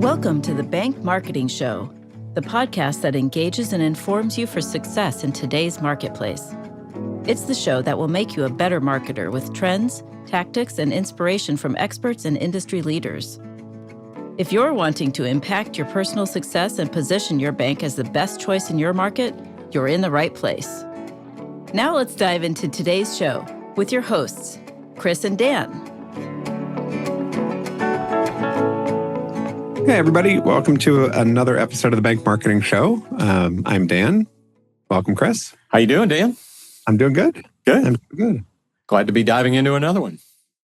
Welcome to the Bank Marketing Show, the podcast that engages and informs you for success in today's marketplace. It's the show that will make you a better marketer with trends, tactics, and inspiration from experts and industry leaders. If you're wanting to impact your personal success and position your bank as the best choice in your market, you're in the right place. Now let's dive into today's show with your hosts, Chris and Dan. Hey, everybody. Welcome to another episode of the Bank Marketing Show. I'm Dan. Welcome, Chris. How you doing, Dan? I'm doing good. Good. I'm good. Glad to be diving into another one.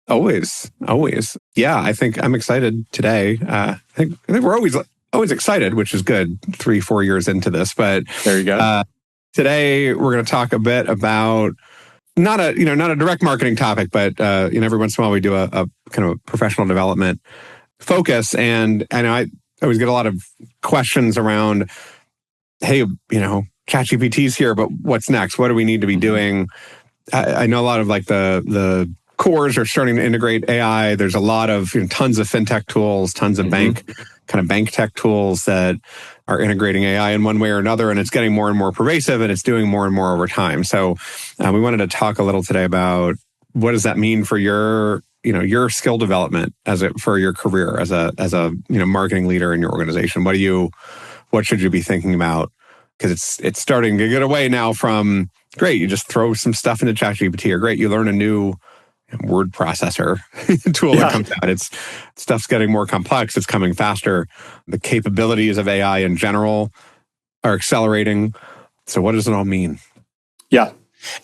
Always. Yeah, I think I'm excited today. I think we're always excited, which is good 3-4 years into this. But there you go. Today, we're going to talk a bit about not a direct marketing topic, but every once in a while we do a kind of a professional development focus. And I always get a lot of questions around, hey, ChatGPT's here, but what's next? What do we need to be doing? I know a lot of like the cores are starting to integrate AI. There's a lot of tons of fintech tools, tons of bank tech tools that are integrating AI in one way or another, and it's getting more and more pervasive, and it's doing more and more over time. So we wanted to talk a little today about what does that mean for your skill development for your career as a marketing leader in your organization. What should you be thinking about? Because it's starting to get away now from great, you just throw some stuff into ChatGPT, or great, you learn a new word processor tool that comes out. Stuff's getting more complex. It's coming faster. The capabilities of AI in general are accelerating. So what does it all mean? Yeah.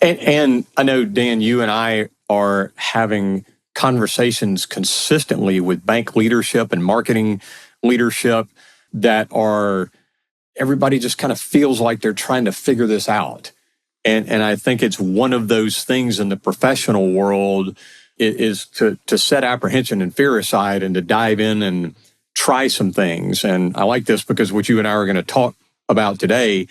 And I know, Dan, you and I are having conversations consistently with bank leadership and marketing leadership that are, everybody just kind of feels like they're trying to figure this out. And I think it's one of those things in the professional world is to set apprehension and fear aside and to dive in and try some things. And I like this because what you and I are going to talk about today,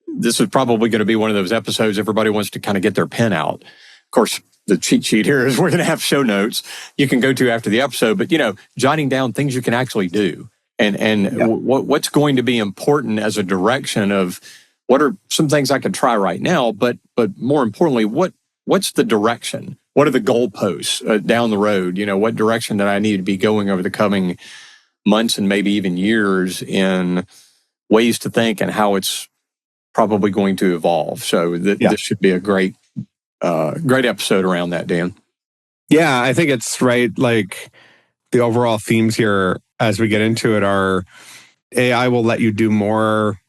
this is probably going to be one of those episodes everybody wants to kind of get their pen out. Of course, the cheat sheet here is we're going to have show notes you can go to after the episode, but jotting down things you can actually do and what's going to be important as a direction of what are some things I can try right now, but more importantly, what's the direction? What are the goalposts down the road? What direction that I need to be going over the coming months and maybe even years in ways to think and how it's probably going to evolve. So this should be a great episode around that, Dan. Yeah, I think it's right. Like the overall themes here as we get into it are AI will let you do more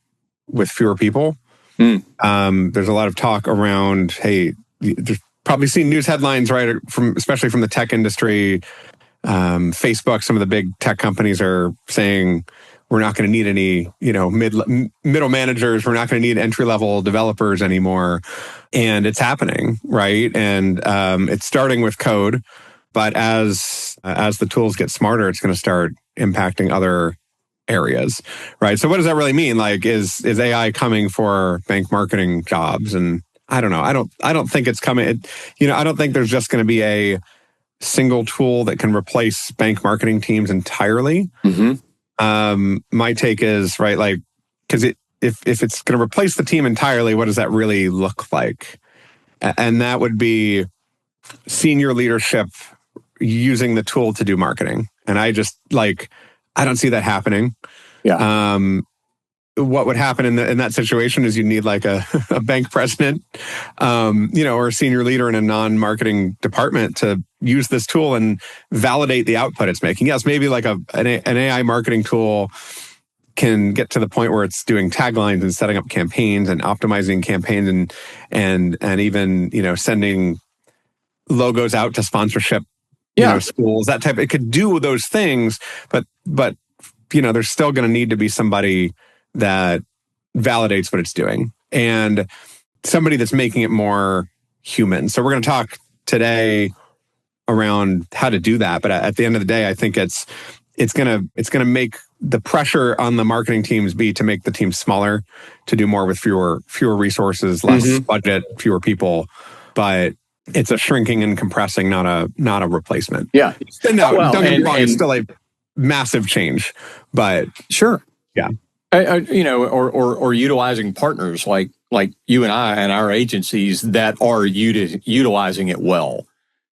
with fewer people. There's a lot of talk around, hey, you've probably seen news headlines, right, especially from the tech industry. Facebook, some of the big tech companies are saying we're not going to need any, middle managers. We're not going to need entry-level developers anymore. And it's happening, right? And it's starting with code, but as the tools get smarter, it's going to start impacting other areas, right? So what does that really mean? Like, is AI coming for bank marketing jobs? And I don't know. I don't think it's coming. I don't think there's just going to be a single tool that can replace bank marketing teams entirely. My take is, right, like, because if it's going to replace the team entirely, what does that really look like? And that would be senior leadership using the tool to do marketing. And I don't see that happening. Yeah. What would happen in that situation is you need like a bank president, or a senior leader in a non-marketing department to use this tool and validate the output it's making. Yes, maybe like an AI marketing tool can get to the point where it's doing taglines and setting up campaigns and optimizing campaigns and even sending logos out to sponsorship schools, that type. It could do those things, but there's still going to need to be somebody that validates what it's doing and somebody that's making it more human. So we're going to talk today around how to do that. But at the end of the day, I think it's going to make the pressure on the marketing teams be to make the team smaller, to do more with fewer resources, less budget, fewer people. But it's a shrinking and compressing, not a replacement. Yeah. No, don't get me wrong. It's still massive change, but sure. Yeah. Or utilizing partners like you and I and our agencies that are utilizing it well,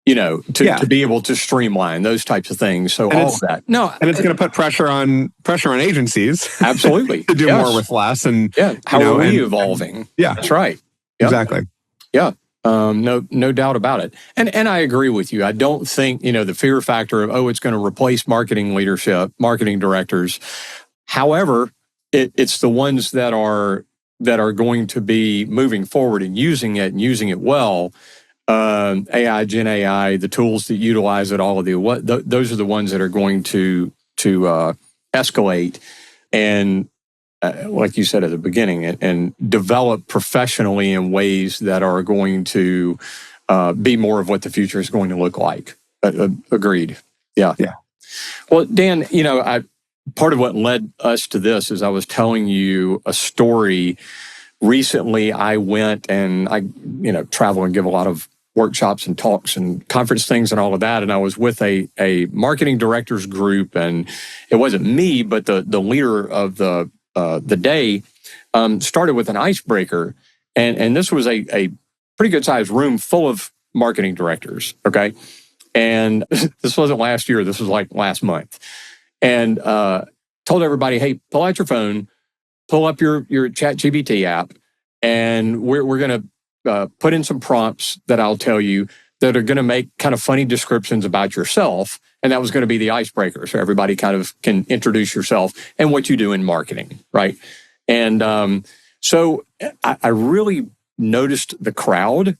to be able to streamline those types of things. So all of that. No. And it's going to put pressure on agencies. Absolutely. to do more with less. And how are we evolving? That's right. Yep. Exactly. Yeah. No doubt about it. And I agree with you. I don't think, the fear factor of, it's going to replace marketing leadership, marketing directors. However, it's the ones that are going to be moving forward and using it well. AI, Gen AI, the tools that utilize it, all of those are the ones that are going to escalate and, like you said at the beginning, and develop professionally in ways that are going to be more of what the future is going to look like. Agreed. Yeah. Well, Dan, part of what led us to this is I was telling you a story. Recently, I went and I travel and give a lot of workshops and talks and conference things and all of that. And I was with a marketing directors group, and it wasn't me, but the leader of the day started with an icebreaker. And this was a pretty good sized room full of marketing directors. Okay. And this wasn't last year. This was like last month. And told everybody, hey, pull out your phone, pull up your ChatGPT app, and we're going to put in some prompts that I'll tell you that are going to make kind of funny descriptions about yourself. And that was going to be the icebreaker. So everybody kind of can introduce yourself and what you do in marketing, right? And so I really noticed the crowd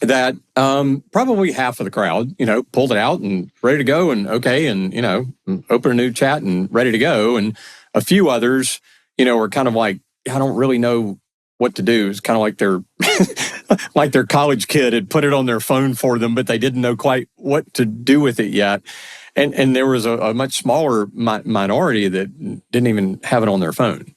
that probably half of the crowd, pulled it out and ready to go and okay. And, open a new chat and ready to go. And a few others, were kind of like, I don't really know what to do. It's kind of like their college kid had put it on their phone for them, but they didn't know quite what to do with it yet. And there was a much smaller minority that didn't even have it on their phone.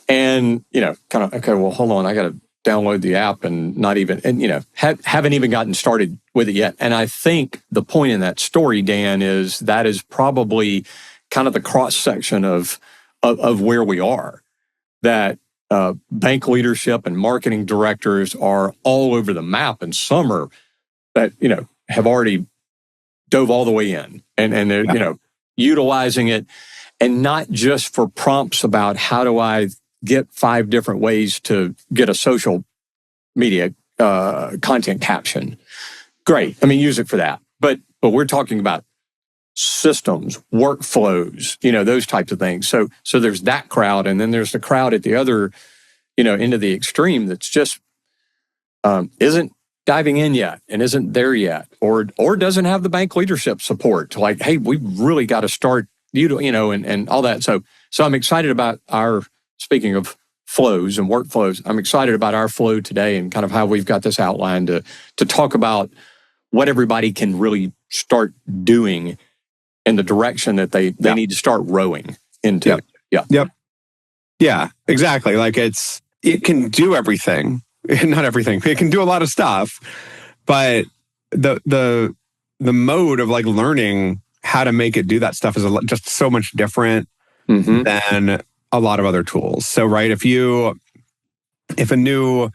And, kind of, okay, well, hold on, I got to download the app and not even, and, haven't even gotten started with it yet. And I think the point in that story, Dan, is that is probably kind of the cross section of where we are, that bank leadership and marketing directors are all over the map, and some are that, have already dove all the way in and they're, utilizing it, and not just for prompts about how do I get 5 different ways to get a social media content caption. Great. I mean, use it for that. But we're talking about systems, workflows, those types of things. So there's that crowd, and then there's the crowd at the other, end of the extreme that's just isn't diving in yet and isn't there yet, or doesn't have the bank leadership support to like, hey, we've really got to start, and all that. So I'm excited about speaking of flows and workflows, I'm excited about our flow today and kind of how we've got this outlined to talk about what everybody can really start doing in the direction that they need to start rowing into. Yeah, exactly. Like it can do everything. Not everything. It can do a lot of stuff, but the mode of like learning how to make it do that stuff is just so much different than a lot of other tools. So, right, if a new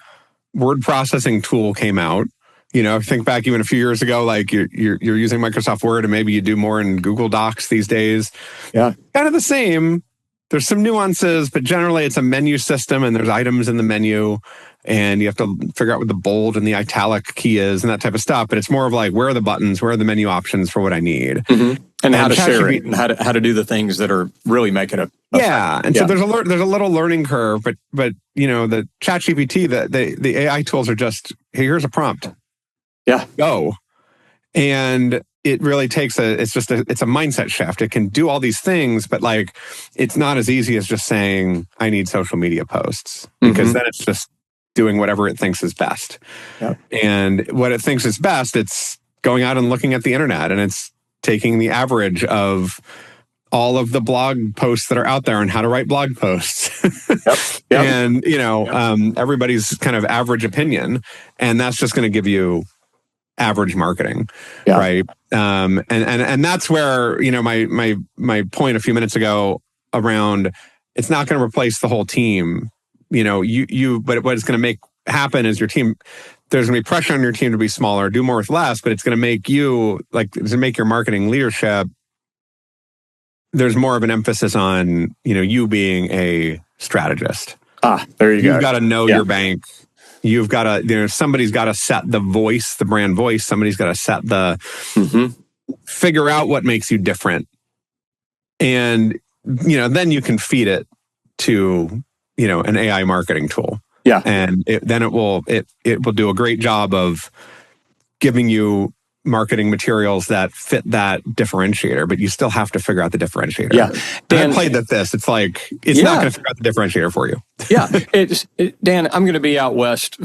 word processing tool came out, think back even a few years ago, like you're using Microsoft Word and maybe you do more in Google Docs these days. Yeah. Kind of the same. There's some nuances, but generally it's a menu system and there's items in the menu and you have to figure out what the bold and the italic key is and that type of stuff. But it's more of like, where are the buttons? Where are the menu options for what I need? Mm-hmm. And how to share it and how to do the things that are really making it. So there's a little learning curve, but the ChatGPT, the AI tools are just, hey, here's a prompt. Yeah. Go. And it really takes it's a mindset shift. It can do all these things, but like, it's not as easy as just saying, I need social media posts, because then it's just doing whatever it thinks is best. Yep. And what it thinks is best, it's going out and looking at the internet, and it's taking the average of all of the blog posts that are out there and how to write blog posts. Yep. And, everybody's kind of average opinion. And that's just going to give you average marketing, Yeah. right? And that's where, my point a few minutes ago around it's not going to replace the whole team. But what it's going to make happen is your team, there's going to be pressure on your team to be smaller, do more with less, but it's going to make your marketing leadership, there's more of an emphasis on, you being a strategist. There you go. You've got to know your bank. You've got to, somebody's got to set the voice, the brand voice. Somebody's got to set figure out what makes you different. And, then you can feed it to, an AI marketing tool. Yeah. And then it will do a great job of giving you marketing materials that fit that differentiator, but you still have to figure out the differentiator. Yeah. Dan, I played this. It's like, it's not going to figure out the differentiator for you. Yeah. Dan, I'm going to be out west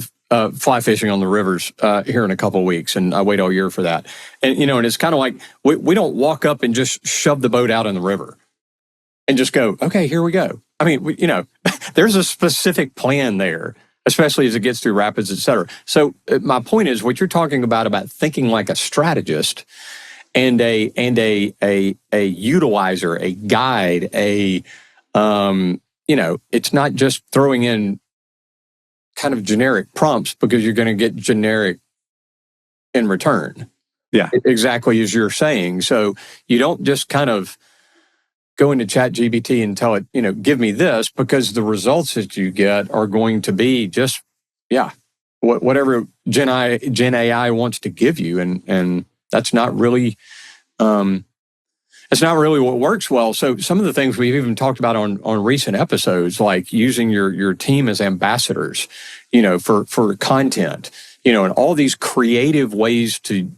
fly fishing on the rivers here in a couple of weeks, and I wait all year for that. And, and it's kind of like, we don't walk up and just shove the boat out in the river and just go, okay, here we go. I mean, there's a specific plan there, especially as it gets through rapids, et cetera. So my point is, what you're talking about thinking like a strategist and a utilizer, a guide, it's not just throwing in kind of generic prompts because you're going to get generic in return. Yeah, exactly as you're saying. So you don't just kind of go into ChatGPT and tell it, give me this, because the results that you get are going to be just, whatever Gen AI wants to give you. And that's not really, it's not really what works well. So some of the things we've even talked about on recent episodes, like using your team as ambassadors, for content, and all these creative ways to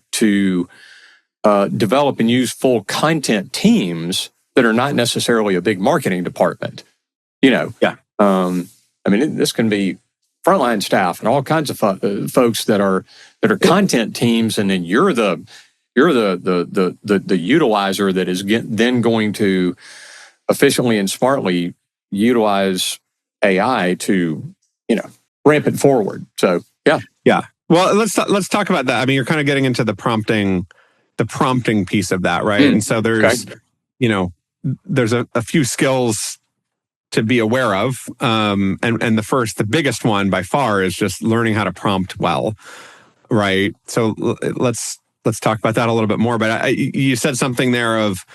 develop and use full content teams that are not necessarily a big marketing department, Yeah. This can be frontline staff and all kinds of folks that are content teams, and then you're the utilizer that is then going to efficiently and smartly utilize AI to ramp it forward. So yeah. Well, let's talk about that. I mean, you're kind of getting into the prompting piece of that, right? And so there's there's a few skills to be aware of. And the biggest one by far is just learning how to prompt well, right? So let's talk about that a little bit more. But you said something there of,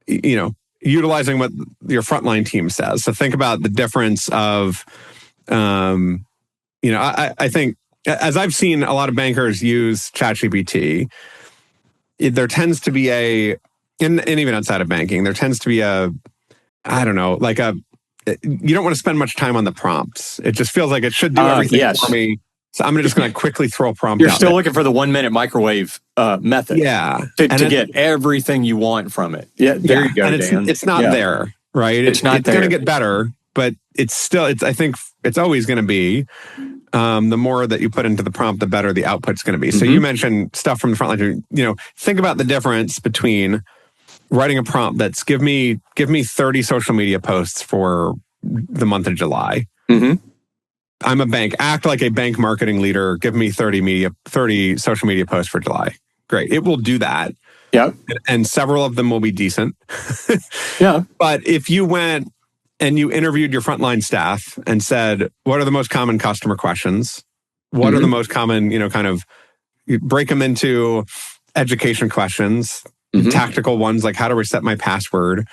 utilizing what your frontline team says. So think about the difference of, I think as I've seen a lot of bankers use ChatGPT, there tends to be and even outside of banking, there tends to be you don't want to spend much time on the prompts. It just feels like it should do everything for me. So I'm just going to quickly throw a prompt out. You're still looking for the 1 minute microwave method. Yeah. To get everything you want from it. Yeah, there you go, and Dan. it's not there, right? It's going to get better, but I think it's always going to be, the more that you put into the prompt, the better the output's going to be. So you mentioned stuff from the frontline. Think about the difference between writing a prompt that's give me 30 social media posts for the month of July. I'm a bank. Act like a bank marketing leader. Give me 30 social media posts for July. Great. It will do that. Yeah. And several of them will be decent. Yeah. But if you went and you interviewed your frontline staff and said, what are the most common customer questions? What are the most common, you break them into education questions, tactical ones like how to reset my password.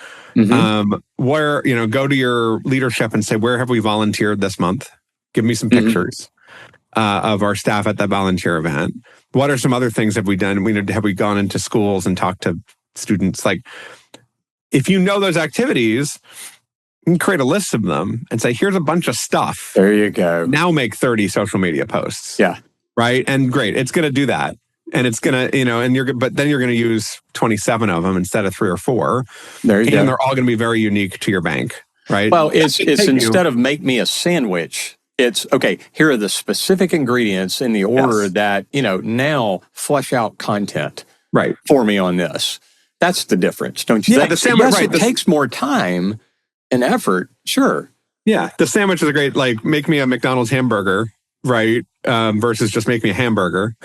Where, go to your leadership and say, where have we volunteered this month? Give me some pictures of our staff at that volunteer event. What are some other things have we done? Have we gone into schools and talked to students? Like, if you know those activities, you can create a list of them and say, here's a bunch of stuff. There you go. Now make 30 social media posts. Yeah. Right. And great. It's going to do that. And it's going to, but then you're going to use 27 of them instead of 3 or 4. There you go. And they're all going to be very unique to your bank. Right. Well, it's instead of make me a sandwich, it's okay, here are the specific ingredients in the order that, now flesh out content for me on this. That's the difference, don't you think? The sandwich, it takes more time and effort, sure. Yeah, the sandwich is great. Like, make me a McDonald's hamburger. right? Versus just make me a hamburger.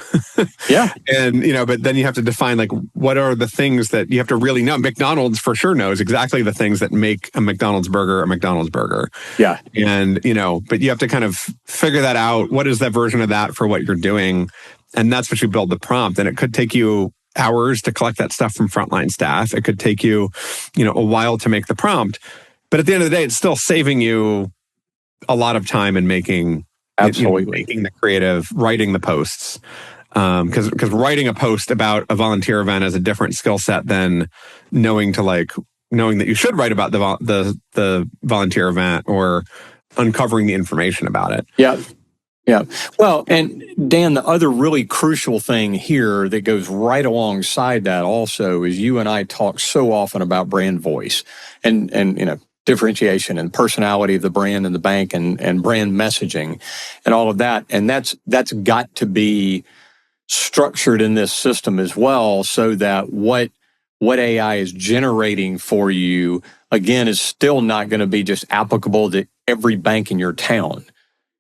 Yeah. And, but then you have to define like, what are the things that you have to really know? McDonald's for sure knows exactly the things that make a McDonald's burger a McDonald's burger. Yeah. And, but you have to kind of figure that out. What is that version of that for what you're doing? And that's what you build the prompt. And it could take you hours to collect that stuff from frontline staff. It could take you, a while to make the prompt. But at the end of the day, it's still saving you a lot of time in making making the creative, writing the posts. Because writing a post about a volunteer event is a different skill set than knowing that you should write about the volunteer event or uncovering the information about it. Yeah. Yeah. Well, and Dan, the other really crucial thing here that goes right alongside that also is you and I talk so often about brand voice and differentiation and personality of the brand and the bank and brand messaging and all of that. And that's got to be structured in this system as well, so that what AI is generating for you, again, is still not going to be just applicable to every bank in your town.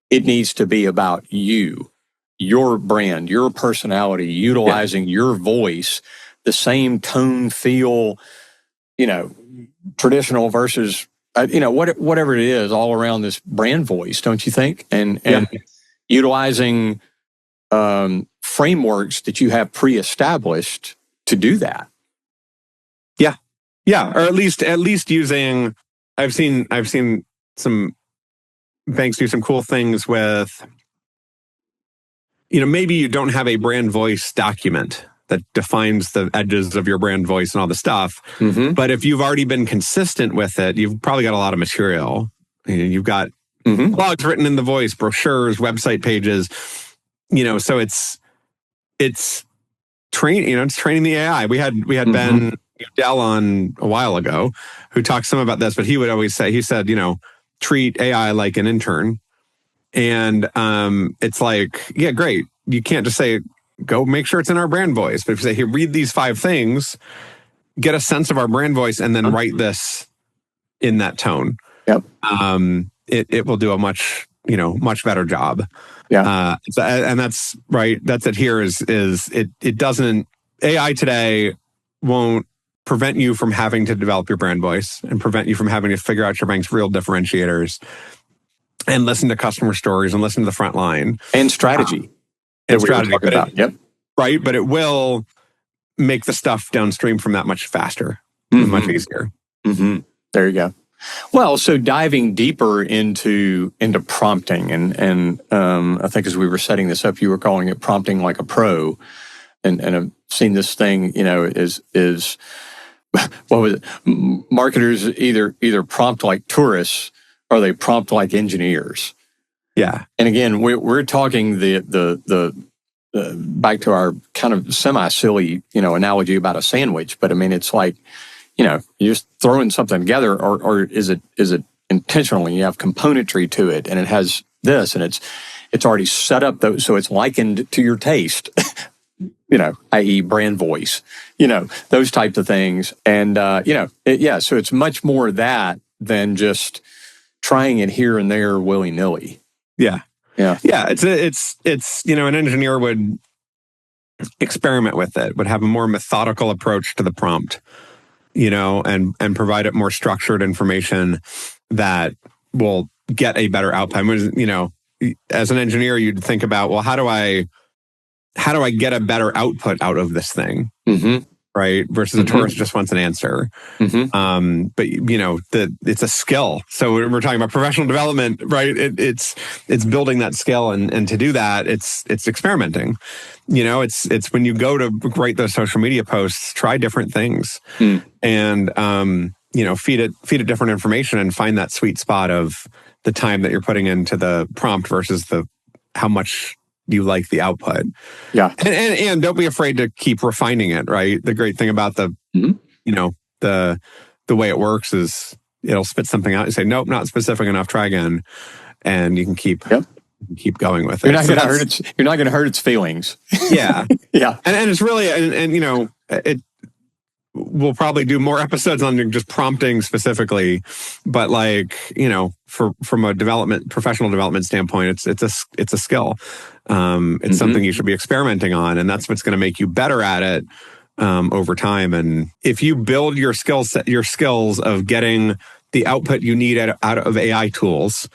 It needs to be about you, your brand, your personality, utilizing your voice, the same tone, feel, traditional versus, whatever it is, all around this brand voice, don't you think? And utilizing frameworks that you have pre-established to do that. Yeah, or at least using. I've seen some banks do some cool things with, maybe you don't have a brand voice document that defines the edges of your brand voice and all the stuff. Mm-hmm. But if you've already been consistent with it, you've probably got a lot of material. You've got blogs written in the voice, brochures, website pages. So it's training. It's training the AI. We had Ben Dell on a while ago who talked some about this, but he would always say, he said, treat AI like an intern. And it's like, yeah, great. You can't just say, go make sure it's in our brand voice. But if you say, here, read these 5 things, get a sense of our brand voice, and then write this in that tone. Yep. It will do a much better job. Yeah. And that's right. That's it here is it doesn't, AI today won't prevent you from having to develop your brand voice and prevent you from having to figure out your bank's real differentiators and listen to customer stories and listen to the front line. And strategy. Yep. Right. But it will make the stuff downstream from that much faster, much easier. Mm-hmm. There you go. Well, so diving deeper into prompting, and I think as we were setting this up, you were calling it prompting like a pro, and I've seen this thing, is what was it? Marketers either prompt like tourists or they prompt like engineers. Yeah. And again, we're talking the back to our kind of semi-silly, analogy about a sandwich. But I mean, it's like, you're just throwing something together, or is it intentionally? You have componentry to it, and it has this, and it's already set up, so it's likened to your taste. I.e. brand voice, those types of things. And, so it's much more that than just trying it here and there willy-nilly. Yeah. Yeah. Yeah. It's an engineer would experiment with it, would have a more methodical approach to the prompt, and provide it more structured information that will get a better outcome. As an engineer, you'd think about, well, how do I get a better output out of this thing? Mm-hmm. Right? Versus a tourist just wants an answer. Mm-hmm. But it's a skill. So we're talking about professional development, right? It's building that skill, and to do that, it's experimenting. It's when you go to write those social media posts, try different things, and feed it different information, and find that sweet spot of the time that you're putting into the prompt versus how much you like the output. Yeah. And don't be afraid to keep refining it, right? The great thing about the way it works is it'll spit something out and say, nope, not specific enough, try again. And you can keep going with it. You're not going to hurt its feelings. Yeah. Yeah. And it's really, we'll probably do more episodes on just prompting specifically, but like, from a professional development standpoint, it's a skill. It's something you should be experimenting on, and that's what's going to make you better at it over time. And if you build your skills of getting the output you need out of AI tools,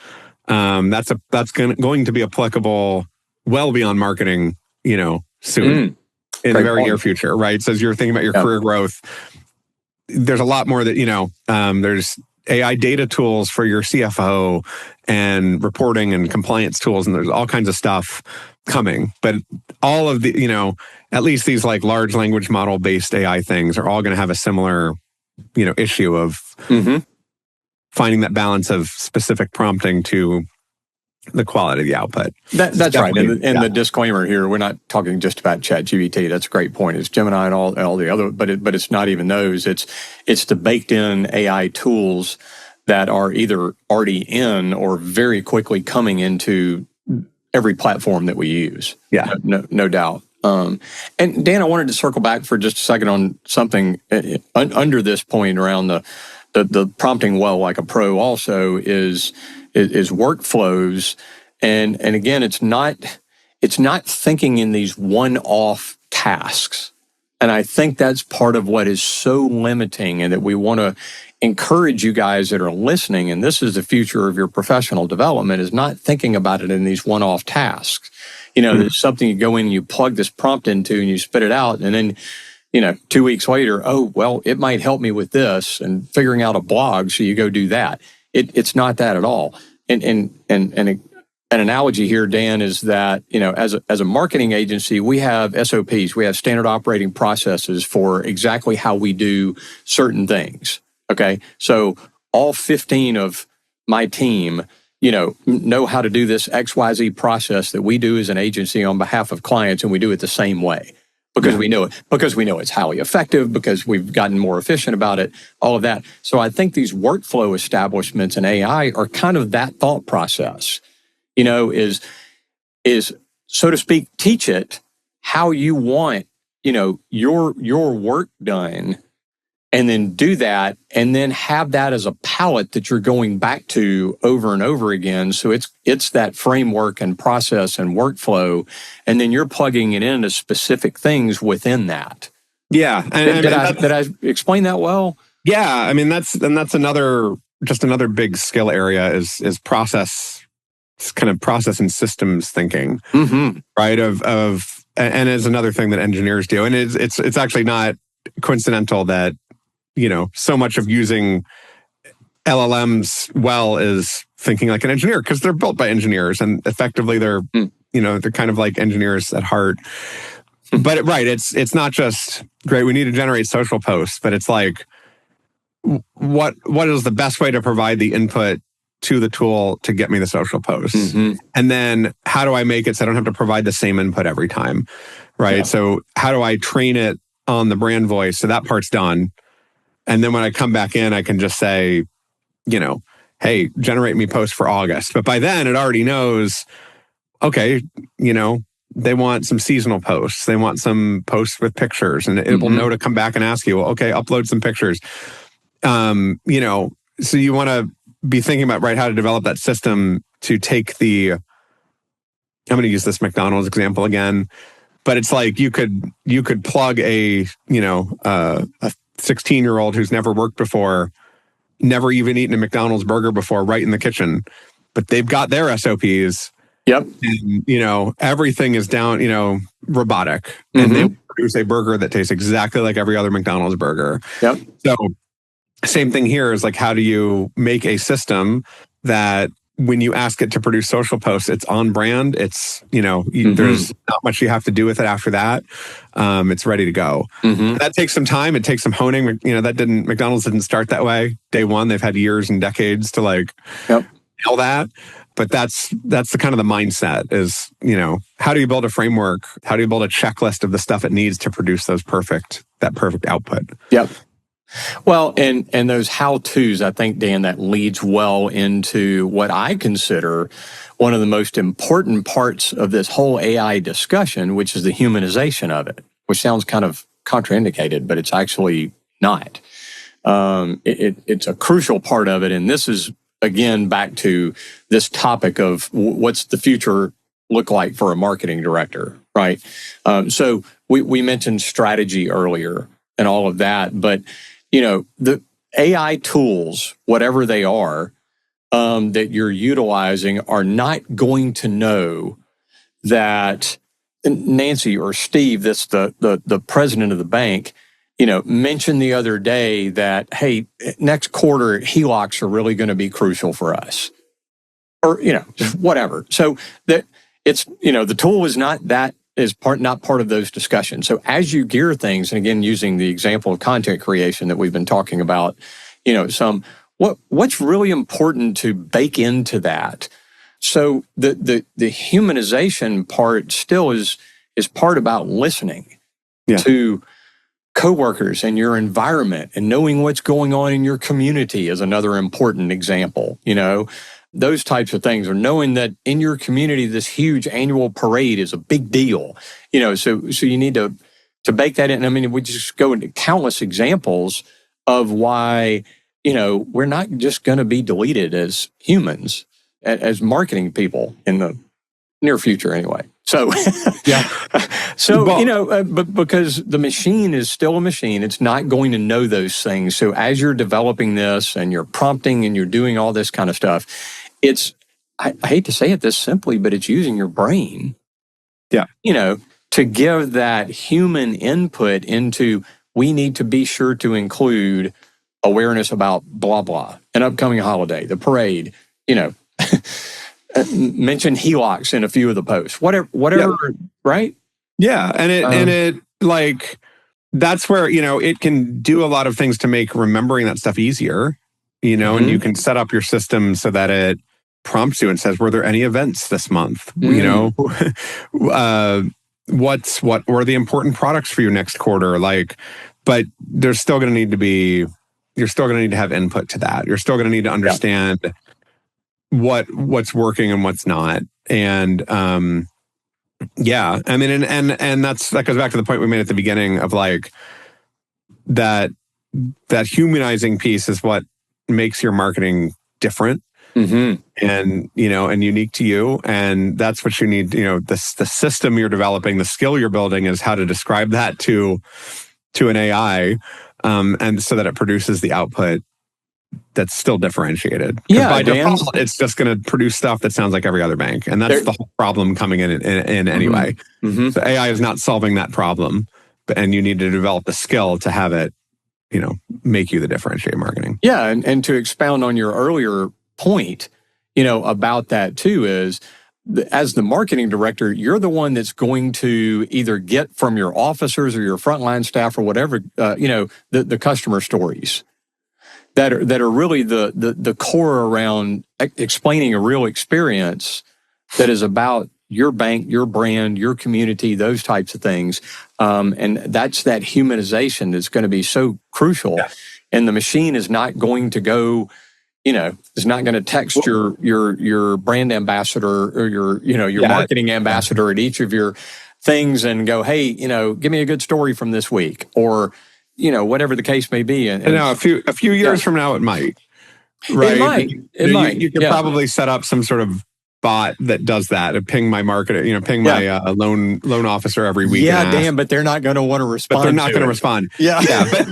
that's going to be applicable well beyond marketing, soon. In the very near future, right? So as you're thinking about your career growth, there's a lot more that, there's AI data tools for your CFO and reporting and compliance tools, and there's all kinds of stuff coming. But all of the, at least these like large language model based AI things are all going to have a similar, issue of finding that balance of specific prompting to the quality of the output. That's right. And the disclaimer here, we're not talking just about ChatGPT. That's a great point. It's Gemini and all the other, but it's not even those. It's the baked in AI tools that are either already in or very quickly coming into every platform that we use. Yeah. No doubt. And Dan, I wanted to circle back for just a second on something under this point around the prompting well like a pro also is workflows. And again, it's not thinking in these one-off tasks. And I think that's part of what is so limiting, and that we want to encourage you guys that are listening, and this is the future of your professional development, is not thinking about it in these one-off tasks. There's something you go in and you plug this prompt into and you spit it out, and then 2 weeks later, oh, well, it might help me with this, and figuring out a blog, so you go do that. It's not that at all. And an analogy here, Dan, is that, as a marketing agency, we have SOPs, we have standard operating processes for exactly how we do certain things. Okay. So all 15 of my team, know how to do this XYZ process that we do as an agency on behalf of clients, and we do it the same way. Because we know it, because we know it's highly effective, because we've gotten more efficient about it, all of that. So I think these workflow establishments in AI are kind of that thought process, is so to speak, teach it how you want, your work done, and then do that, and then have that as a palette that you're going back to over and over again. So it's that framework and process and workflow, and then you're plugging it into specific things within that. Yeah. Did I explain that well? Yeah. I mean, that's another big skill area is process, kind of process and systems thinking, right? And it's another thing that engineers do. And it's actually not coincidental that, so much of using LLMs well is thinking like an engineer, because they're built by engineers, and effectively they're kind of like engineers at heart. But right, it's not just great, we need to generate social posts, but it's like, what is the best way to provide the input to the tool to get me the social posts? And then how do I make it so I don't have to provide the same input every time, right? Yeah. So how do I train it on the brand voice? So that part's done. And then when I come back in, I can just say, hey, generate me posts for August. But by then it already knows, okay, they want some seasonal posts. They want some posts with pictures, and it will know to come back and ask you, well, okay, upload some pictures. So you want to be thinking about, right, how to develop that system to take I'm going to use this McDonald's example again, but it's like you could plug a 16-year-old who's never worked before, never even eaten a McDonald's burger before, right in the kitchen, but they've got their SOPs. Yep. And, everything is down, robotic, and they produce a burger that tastes exactly like every other McDonald's burger. Yep. So same thing here is like, how do you make a system that when you ask it to produce social posts, it's on brand. It's, there's not much you have to do with it after that. It's ready to go. That takes some time. It takes some honing. McDonald's didn't start that way. Day one, they've had years and decades to nail that. But that's the kind of the mindset is, how do you build a framework? How do you build a checklist of the stuff it needs to produce that perfect output? Yep. Well, and those how-tos, I think, Dan, that leads well into what I consider one of the most important parts of this whole AI discussion, which is the humanization of it, which sounds kind of contraindicated, but it's actually not. It's a crucial part of it. And this is, again, back to this topic of what's the future look like for a marketing director, right? So we mentioned strategy earlier and all of that, but the AI tools, whatever they are, that you're utilizing, are not going to know that Nancy or Steve, that's the president of the bank, mentioned the other day that, hey, next quarter HELOCs are really going to be crucial for us, or just whatever. So that it's the tool is not part of those discussions. So as you gear things, and again using the example of content creation that we've been talking about, what's really important to bake into that. So the humanization part still is part about listening to coworkers and your environment, and knowing what's going on in your community is another important example. Those types of things, or knowing that in your community this huge annual parade is a big deal. So you need to bake that in. I mean, we just go into countless examples of why we're not just going to be deleted as humans, as marketing people in the near future anyway. So, yeah. So, but because the machine is still a machine, it's not going to know those things. So as you're developing this and you're prompting and you're doing all this kind of stuff, I hate to say it this simply, but it's using your brain. Yeah. To give that human input into, we need to be sure to include awareness about blah, blah, an upcoming holiday, the parade, mention HELOCs in a few of the posts, whatever, right? Yeah. And it like, that's where, it can do a lot of things to make remembering that stuff easier, and you can set up your system so that it prompts you and says, were there any events this month? What were the important products for you next quarter? But there's still going to need to be, you're still going to need to have input to that. You're still going to need to understand what's working and what's not. And I mean, and that goes back to the point we made at the beginning of that humanizing piece is what makes your marketing different. And and unique to you, and that's what you need. The system you're developing, the skill you're building, is how to describe that to an AI, and so that it produces the output that's still differentiated. Yeah, by default, it's just going to produce stuff that sounds like every other bank, and that's the whole problem coming in anyway. So AI is not solving that problem, and you need to develop the skill to have it, make you the differentiated marketing. Yeah, and to expound on your earlier point, about that too, is as the marketing director, you're the one that's going to either get from your officers or your frontline staff or whatever, the customer stories that are really the core around explaining a real experience that is about your bank, your brand, your community, those types of things. And that's that humanization that's going to be so crucial. Yeah. And the machine is not going to go, is not going to text your brand ambassador or your marketing ambassador at each of your things and go, hey, give me a good story from this week, or whatever the case may be. And now a few years from now, it might. Right? It might. You could probably set up some sort of bot that does that. Ping my marketer, ping my loan officer every week. Yeah, but they're not going to want to respond. But they're not going to respond. Yeah.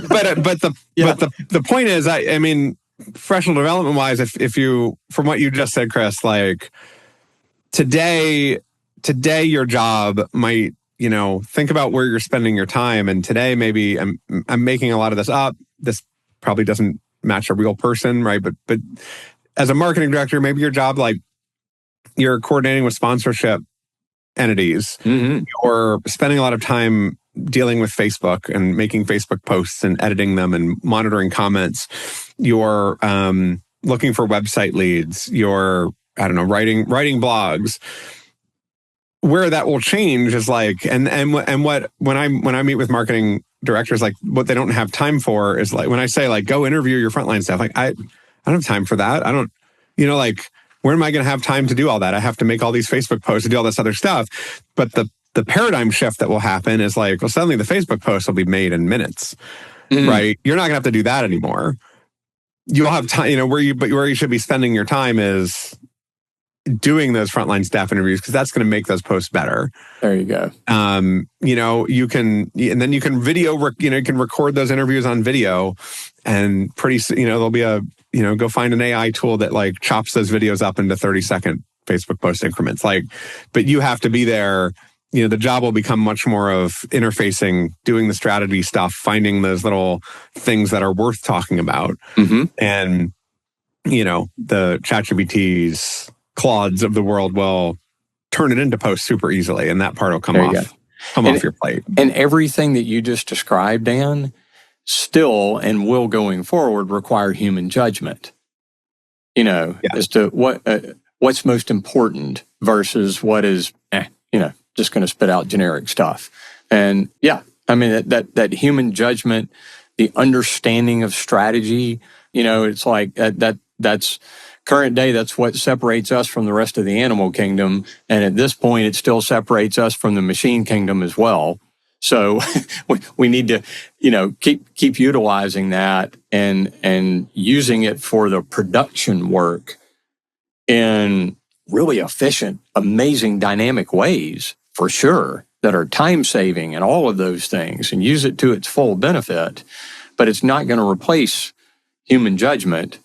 But the point is, I mean, professional development wise, if you, from what you just said, Chris, today your job might, think about where you're spending your time. And today, maybe I'm making a lot of this up. This probably doesn't match a real person, right? But as a marketing director, maybe your job, you're coordinating with sponsorship entities. You're spending a lot of time dealing with Facebook and making Facebook posts and editing them and monitoring comments. You're looking for website leads. You're, writing blogs. Where that will change is when I meet with marketing directors, what they don't have time for is when I say go interview your frontline staff. I don't have time for that. I don't, where am I going to have time to do all that? I have to make all these Facebook posts and do all this other stuff. But the paradigm shift that will happen is suddenly the Facebook posts will be made in minutes. right? You're not going to have to do that anymore. You'll have time, where you should be spending your time is doing those frontline staff interviews, because that's going to make those posts better. There you go. You can, and then you can you can record those interviews on video, and there'll be go find an AI tool that like chops those videos up into 30-second Facebook post increments. But you have to be there. The job will become much more of interfacing, doing the strategy stuff, finding those little things that are worth talking about. And, the ChatGPTs, Claudes of the world will turn it into posts super easily, and that part will come off your plate. And everything that you just described, Dan, still and will going forward require human judgment. As to what's most important versus what is, just going to spit out generic stuff. And that human judgment, the understanding of strategy, it's like that's current day. That's what separates us from the rest of the animal kingdom. And at this point, it still separates us from the machine kingdom as well. So we need to, keep utilizing that and using it for the production work in really efficient, amazing, dynamic ways, for sure, that are time-saving and all of those things, and use it to its full benefit. But it's not going to replace human judgment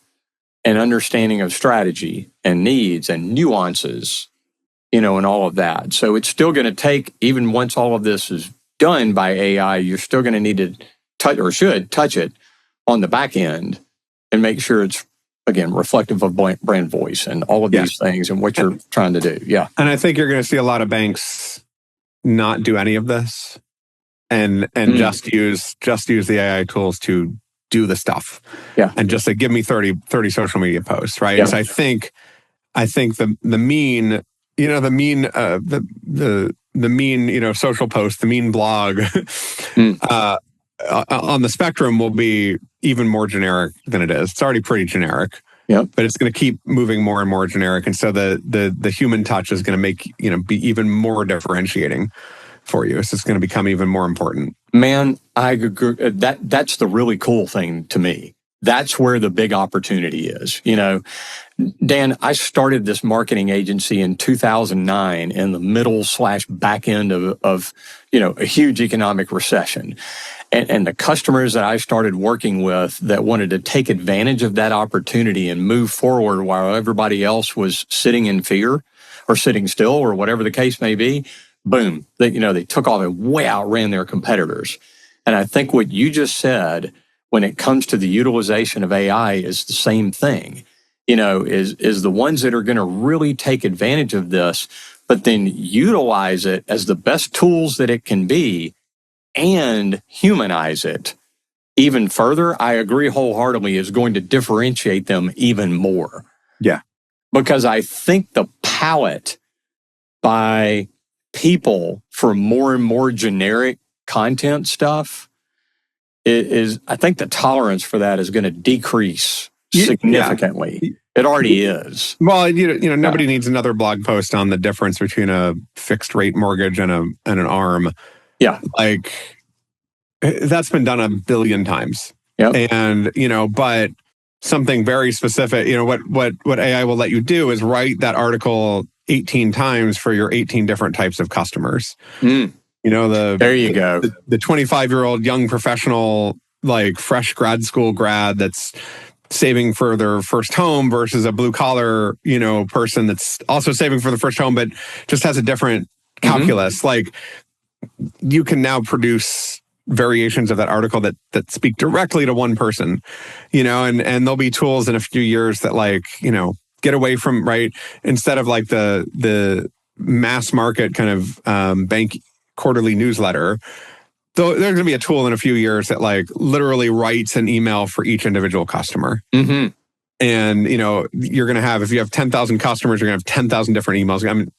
and understanding of strategy and needs and nuances, and all of that. So it's still going to take, even once all of this is done by AI, you're still going to need to touch it on the back end and make sure it's, again, reflective of brand voice and all of these things and what you're trying to do. Yeah. And I think you're going to see a lot of banks not do any of this and just use the AI tools to do the stuff. Yeah. And just give me 30 social media posts, right? Yeah. So I think the mean social post, the mean blog on the spectrum will be even more generic than it is. It's already pretty generic. Yep. But it's going to keep moving more and more generic. And so the human touch is going to make, be even more differentiating for you. It's just going to become even more important. Man, I agree. That's the really cool thing to me. That's where the big opportunity is. Dan, I started this marketing agency in 2009 in the middle/back end of a huge economic recession. And the customers that I started working with that wanted to take advantage of that opportunity and move forward while everybody else was sitting in fear or sitting still or whatever the case may be, boom, they took off and way outran their competitors. And I think what you just said when it comes to the utilization of AI is the same thing, is the ones that are going to really take advantage of this, but then utilize it as the best tools that it can be and humanize it even further. I agree wholeheartedly, is going to differentiate them even more. Yeah. Because I think the palette by people for more and more generic content stuff is I think the tolerance for that is going to decrease significantly. Yeah. It already is. Well, nobody needs another blog post on the difference between a fixed rate mortgage and an ARM. Yeah. That's been done a billion times. Yep. And, but something very specific, what AI will let you do is write that article 18 times for your 18 different types of customers. There you go. The 25-year-old young professional, fresh grad that's saving for their first home versus a blue collar, person that's also saving for the first home, but just has a different calculus. You can now produce variations of that article that speak directly to one person, and there'll be tools in a few years that get away from, right, instead of the mass market kind of bank quarterly newsletter. There's going to be a tool in a few years that literally writes an email for each individual customer. Mm-hmm. And, you're going to have, if you have 10,000 customers, you're going to have 10,000 different emails. I mean,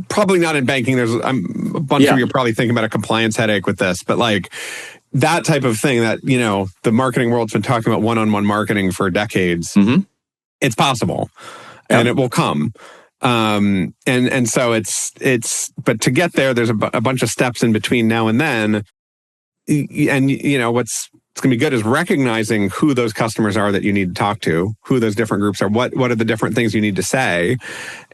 probably not in banking. There's a bunch of you are probably thinking about a compliance headache with this, but that type of thing that, the marketing world's been talking about one-on-one marketing for decades. Mm-hmm. It's possible and it will come. And so it's, but to get there, there's a bunch of steps in between now and then. and what's going to be good is recognizing who those customers are that you need to talk to, who those different groups are, what are the different things you need to say,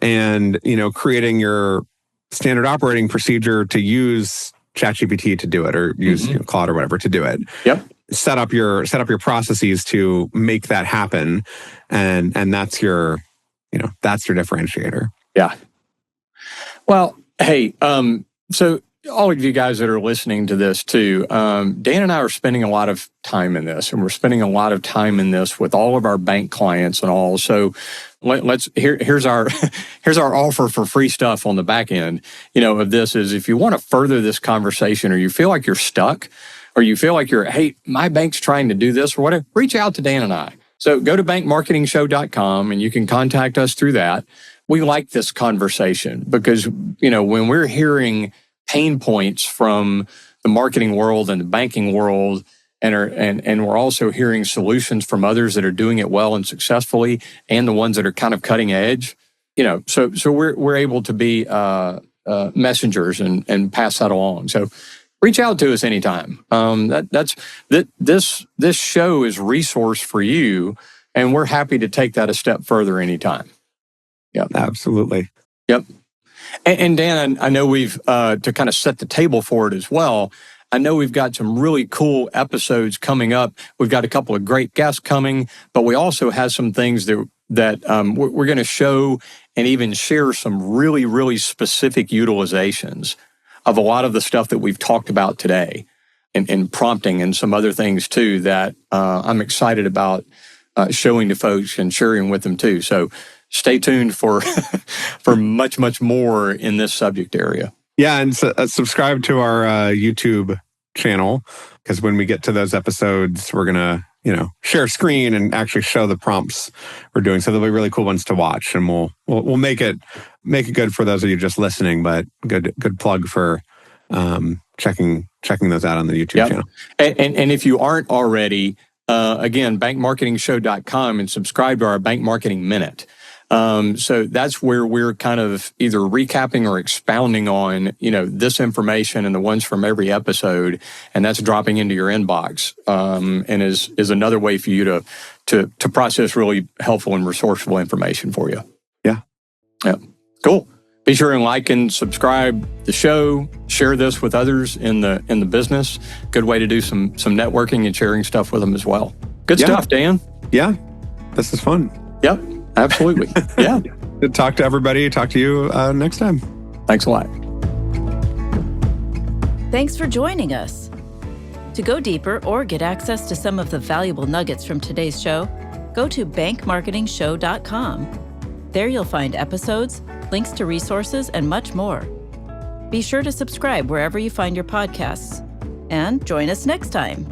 and creating your standard operating procedure to use ChatGPT to do it, or use Claude or whatever to do it. Yep. Set up your processes to make that happen, and that's your differentiator. Yeah. Well, hey, so all of you guys that are listening to this too, Dan and I are spending a lot of time in this, and we're spending a lot of time in this with all of our bank clients and all. So here's our offer for free stuff on the back end, of this is, if you want to further this conversation, or you feel like you're stuck, or you feel like hey, my bank's trying to do this or whatever, reach out to Dan and I. So go to bankmarketingshow.com and you can contact us through that. We like this conversation because, when we're hearing pain points from the marketing world and the banking world, and we're also hearing solutions from others that are doing it well and successfully, and the ones that are kind of cutting edge, so we're able to be messengers and pass that along. So reach out to us anytime. This show is resource for you, and we're happy to take that a step further anytime. Yep. Absolutely. Yep. And Dan, I know we've, to kind of set the table for it as well, I know we've got some really cool episodes coming up. We've got a couple of great guests coming, but we also have some things that we're going to show and even share some really, really specific utilizations of a lot of the stuff that we've talked about today, and prompting and some other things too that I'm excited about showing to folks and sharing with them too. So stay tuned for much, much more in this subject area. Yeah, and subscribe to our YouTube channel, because when we get to those episodes, we're gonna share screen and actually show the prompts we're doing. So there'll be really cool ones to watch, and we'll make it good for those of you just listening. But good plug for checking those out on the YouTube channel. And if you aren't already, again, bankmarketingshow.com, and subscribe to our Bank Marketing Minute. So that's where we're kind of either recapping or expounding on, this information and the ones from every episode, and that's dropping into your inbox, and is another way for you to process really helpful and resourceful information for you. Yeah. Yeah. Cool. Be sure and like and subscribe the show. Share this with others in the business. Good way to do some networking and sharing stuff with them as well. Good stuff, Dan. Yeah. This is fun. Yep. Absolutely. Yeah. Good talk to everybody. Talk to you next time. Thanks a lot. Thanks for joining us. To go deeper or get access to some of the valuable nuggets from today's show, go to bankmarketingshow.com. There you'll find episodes, links to resources, and much more. Be sure to subscribe wherever you find your podcasts. And join us next time.